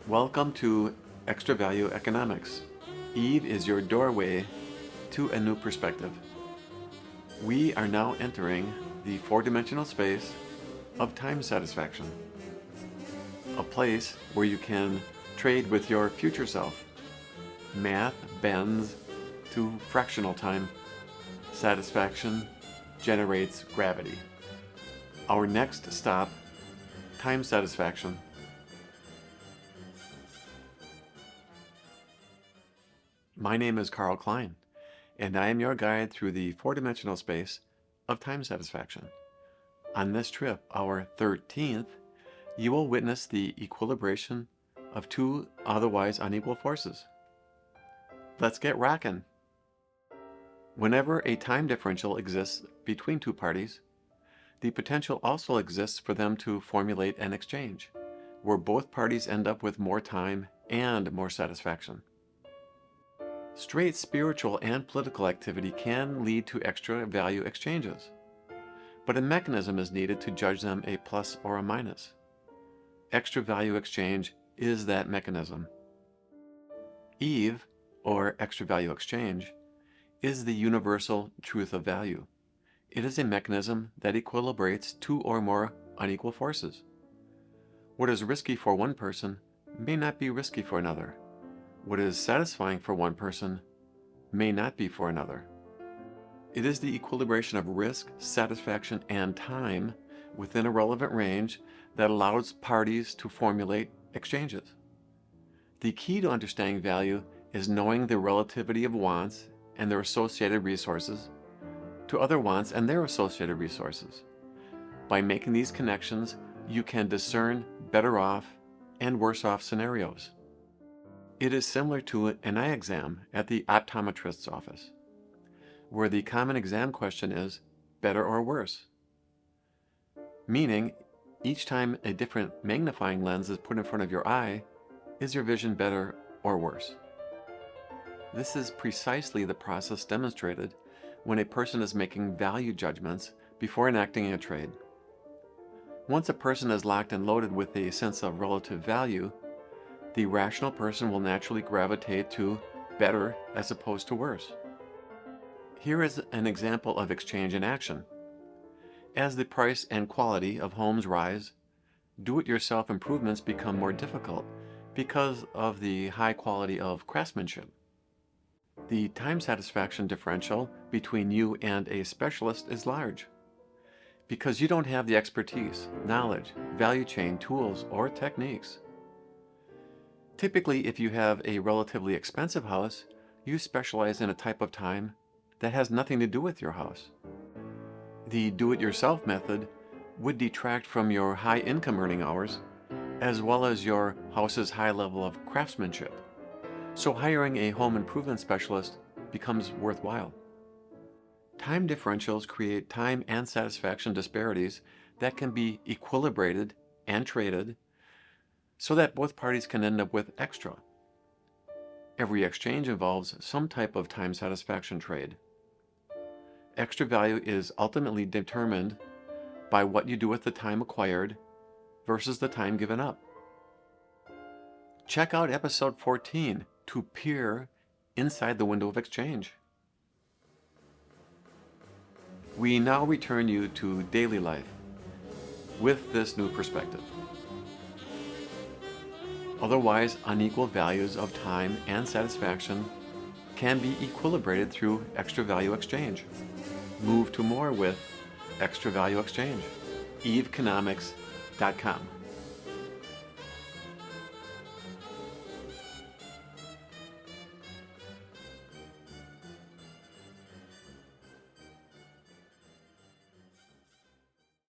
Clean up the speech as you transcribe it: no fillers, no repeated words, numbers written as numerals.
Welcome to Extra Value Economics. Eve is your doorway to a new perspective. We are now entering the four-dimensional space of time satisfaction, a place where you can trade with your future self. Math bends to fractional time. Satisfaction generates gravity. Our next stop, time satisfaction. My name is Karl Klein, and I am your guide through the four-dimensional space of time satisfaction. On this trip, our 13th, you will witness the equilibration of two otherwise unequal forces. Let's get rockin'. Whenever a time differential exists between two parties, the potential also exists for them to formulate an exchange, where both parties end up with more time and more satisfaction. Straight spiritual and political activity can lead to extra value exchanges, but a mechanism is needed to judge them a plus or a minus. Extra value exchange is that mechanism. Eve, or extra value exchange, is the universal truth of value. It is a mechanism that equilibrates two or more unequal forces. What is risky for one person may not be risky for another. What is satisfying for one person may not be for another. It is the equilibration of risk, satisfaction, and time within a relevant range that allows parties to formulate exchanges. The key to understanding value is knowing the relativity of wants and their associated resources to other wants and their associated resources. By making these connections, you can discern better off and worse off scenarios. It is similar to an eye exam at the optometrist's office, where the common exam question is better or worse, meaning each time a different magnifying lens is put in front of your eye, is your vision better or worse? This is precisely the process demonstrated when a person is making value judgments before enacting a trade. Once a person is locked and loaded with a sense of relative value, the rational person will naturally gravitate to better as opposed to worse. Here is an example of exchange in action. As the price and quality of homes rise, do-it-yourself improvements become more difficult because of the high quality of craftsmanship. The time satisfaction differential between you and a specialist is large because you don't have the expertise, knowledge, value chain, tools, or techniques. Typically, if you have a relatively expensive house, you specialize in a type of time that has nothing to do with your house. The do-it-yourself method would detract from your high income earning hours, as well as your house's high level of craftsmanship. So hiring a home improvement specialist becomes worthwhile. Time differentials create time and satisfaction disparities that can be equilibrated and traded so that both parties can end up with extra. Every exchange involves some type of time satisfaction trade. Extra value is ultimately determined by what you do with the time acquired versus the time given up. Check out episode 14 to peer inside the window of exchange. We now return you to daily life with this new perspective. Otherwise unequal values of time and satisfaction can be equilibrated through extra value exchange. Move to more with extra value exchange. eveconomics.com